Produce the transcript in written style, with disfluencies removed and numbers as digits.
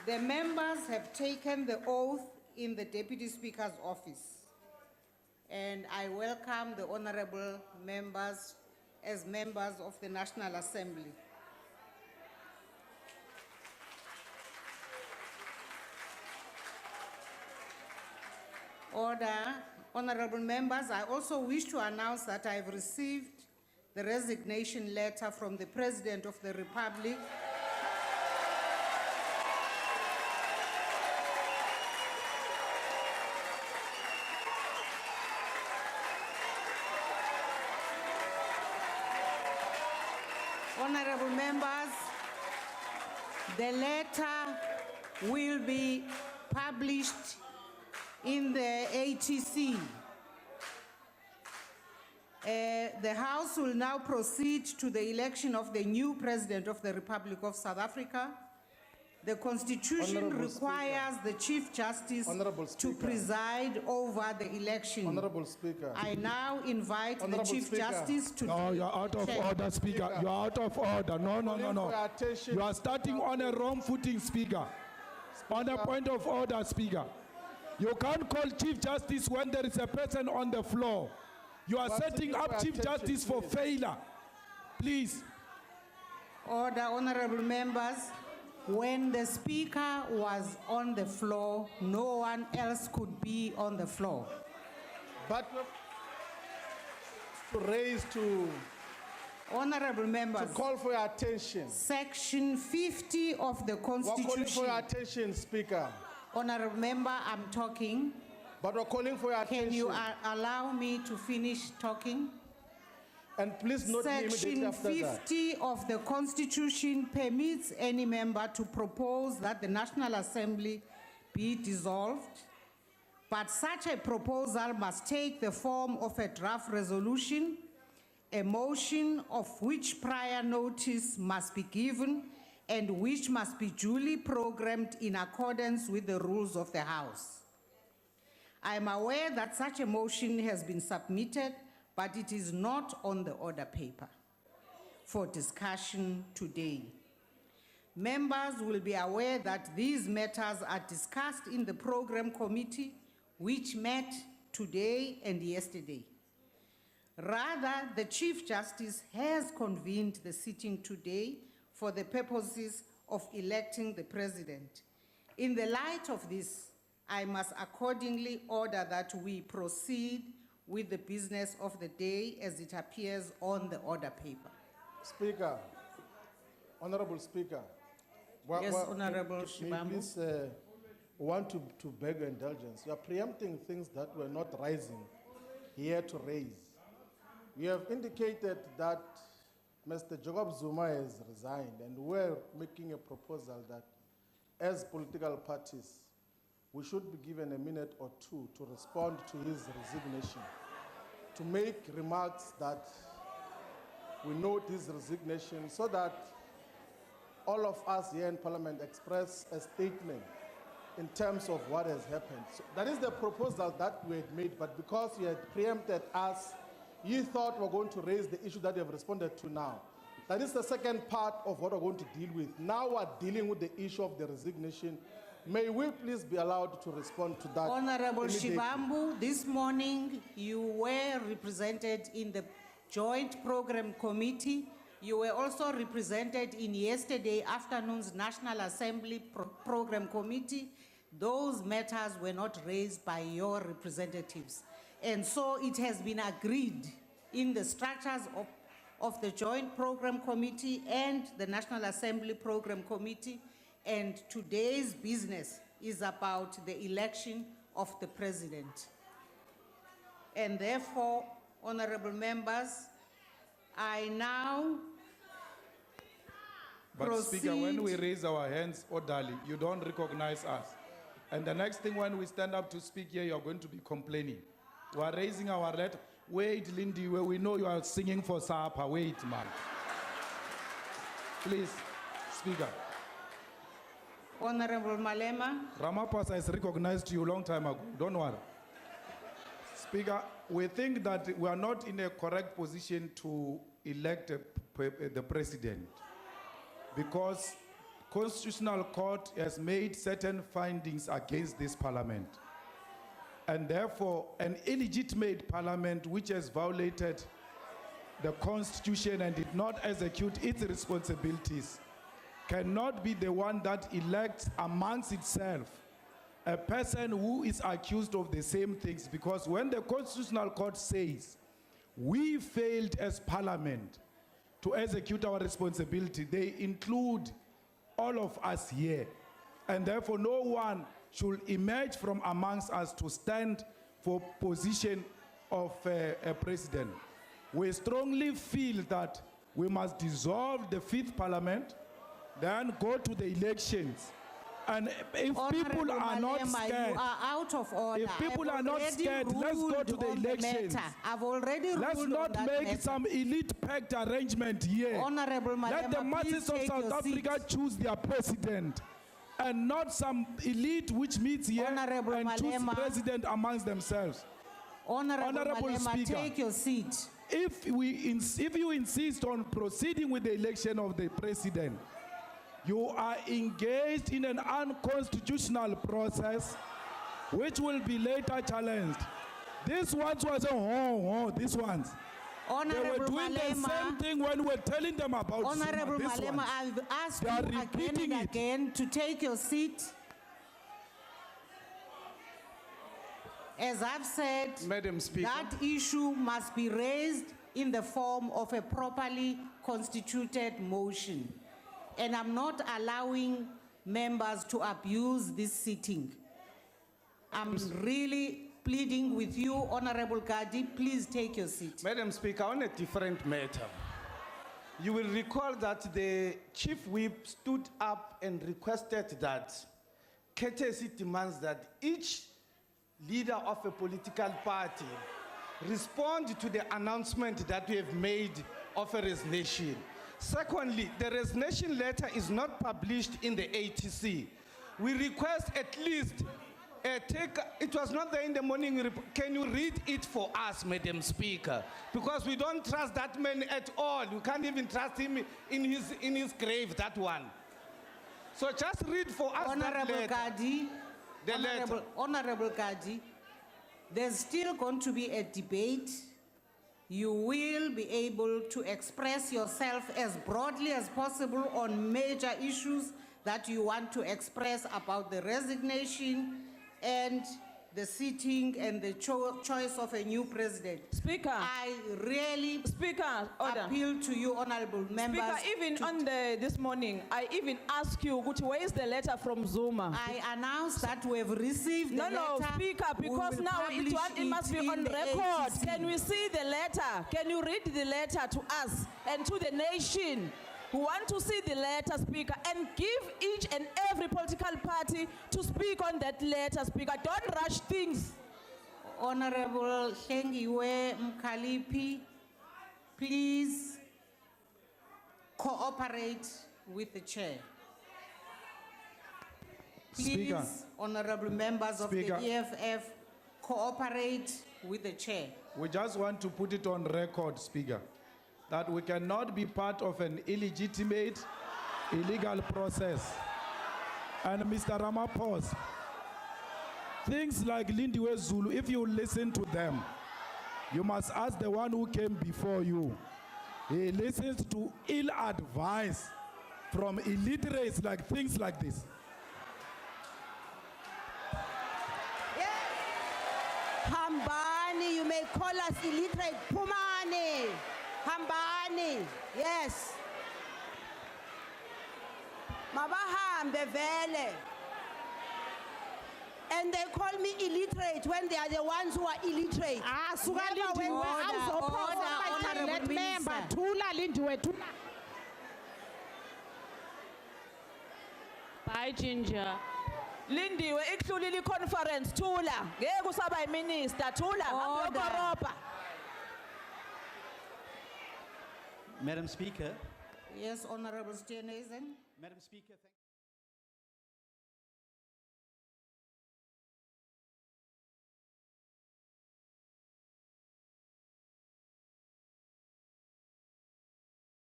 The members have taken the oath in the Deputy Speaker's office, and I welcome the honorable members as members of the National Assembly. Order. Honorable members, I also wish to announce that I have received the resignation letter from the President of the Republic Honorable members, the letter will be published in the ATC. The House will now proceed to the election of the new President of the Republic of South Africa. The Constitution Honorable requires the Chief Justice to preside over the election. Honorable Speaker. I now invite Honorable the Chief Speaker. Justice to... No, you're out of order, Speaker. You're out of order. No. You are starting on a wrong footing, Speaker. On a point of order, Speaker. You can't call Chief Justice when there is a person on the floor. You are setting up Chief Justice for failure. Please. Order, honorable members. When the Speaker was on the floor, no one else could be on the floor. But to raise to Honorable members, call for your attention. Section 50 of the We're calling for Constitution. your attention, Speaker. Honorable member, I'm talking. But we're calling for your attention. Can you allow me to finish talking? And please note me immediately Section after that. 50 of the Constitution permits any member to propose that the National Assembly be dissolved, but such a proposal must take the form of a draft resolution, a motion of which prior notice must be given and which must be duly programmed in accordance with the rules of the House. I am aware that such a motion has been submitted, but it is not on the order paper for discussion today. Members will be aware that these matters are discussed in the program committee, which met today and yesterday. Rather, the Chief Justice has convened the sitting today for the purposes of electing the President. In the light of this, I must accordingly order that we proceed with the business of the day as it appears on the order paper. Speaker, Honorable Speaker. Yes, Honorable may Shibambu. Please want to beg your indulgence. You are preempting things that were not rising here to raise. You have indicated that Mr. Jacob Zuma has resigned, and we're making a proposal that as political parties, we should be given a minute or two to respond to his resignation, to make remarks that we note his resignation so that all of us here in Parliament express a statement in terms of what has happened. So that is the proposal that we had made, but because you had preempted us, you thought we're going to raise the issue that you have responded to now. That is the second part of what we're going to deal with. Now we're dealing with the issue of the resignation. May we please be allowed to respond to that? Honorable Shibambu, this morning you were represented in the Joint Program Committee. You were also represented in yesterday afternoon's National Assembly Program Committee. Those matters were not raised by your representatives. And so it has been agreed in the structures of the Joint Program Committee and the National Assembly Program Committee. And today's business is about the election of the President. And therefore, honorable members, I now But proceed. Speaker, when we raise our hands orderly, you don't recognize us. And the next thing, when we stand up to speak here, you're going to be complaining. We are raising our letter. Wait, Lindy, where we know you are singing for Sapa. Wait, man. Please, Speaker. Honorable Malema. Ramaphosa has recognized you a long time ago. Don't worry. Speaker, we think that we are not in a correct position to elect the President, because Constitutional Court has made certain findings against this parliament. And therefore, an illegitimate parliament which has violated the Constitution and did not execute its responsibilities cannot be the one that elects amongst itself a person who is accused of the same things, because when the Constitutional Court says we failed as parliament to execute our responsibility, they include all of us here, and therefore no one should emerge from amongst us to stand for position of a president. We strongly feel that we must dissolve the 5th parliament, then go to the elections. And if people are not scared, you are out of order. if people are not scared, let's go to the elections. I've already ruled Let's on not that make matter. some elite pact arrangement here. Honorable Let the Malema, masses please of take South your Africa seat. choose their president, and not some elite which meets here Honorable and choose Malema. president amongst themselves. Honorable Honorable Malema, Speaker. take your seat. If you insist on proceeding with the election of the president, you are engaged in an unconstitutional process which will be later challenged. This ones was these ones. They were Honorable doing the same Malema, thing when we were telling them about Honorable Zuma, this Malema, ones. I've asked They you are again repeating and it. again to take your seat. As I've said, Madam Speaker. that issue must be raised in the form of a properly constituted motion. And I'm not allowing members to abuse this sitting. I'm really pleading with you, Honorable Gadi, please take your seat. Madam Speaker, on a different matter, you will recall that the Chief Whip stood up and requested that courtesy demands that each leader of a political party respond to the announcement that we have made of a resignation. Secondly, the resignation letter is not published in the ATC. We request at least it was not there in the morning. Can you read it for us, Madam Speaker? Because we don't trust that man at all. We can't even trust him in his grave, that one. So just read for us that Honorable letter. Gadi, The letter. Honorable Gadi, there's still going to be a debate. You will be able to express yourself as broadly as possible on major issues that you want to express about the resignation and the sitting and the choice of a new president. Speaker. I really Speaker, order. appeal to you, honorable members. Speaker, even to- on this morning, I even asked you, where is the letter from Zuma? I announced that we have received the No, letter. Speaker, We because will now publish it must be in on the record. ATC. Can we see the letter? Can you read the letter to us and to the nation? We want to see the letter, Speaker, and give each and every political party to speak on that letter, Speaker. Don't rush things. Honorable Hlengiwe Mkalipi, please cooperate with the chair. Please, Speaker. honorable members Speaker. of the EFF, cooperate with the chair. We just want to put it on record, Speaker, that we cannot be part of an illegitimate, illegal process. And Mr. Ramaphosa, things like Lindiwe Zulu, if you listen to them, you must ask the one who came before you. He listens to ill advice from illiterates like things like this. Hambani, you may call us illiterate. Pumani. Hambani. Yes. Mabahambe vele. And they call me illiterate when they are the ones who are illiterate. Suka Never when Lindiwe, we Order, awuzophrofa honorable member. minister. Thula Lindiwe, thula. Bye, Ginger. Lindiwe, ikhulile conference, Tula. Ngeke usaba minister, Tula. hambe Order. uyokoropa. Madam Speaker. Yes, Honorable Steenhuisen. Madam Speaker, thank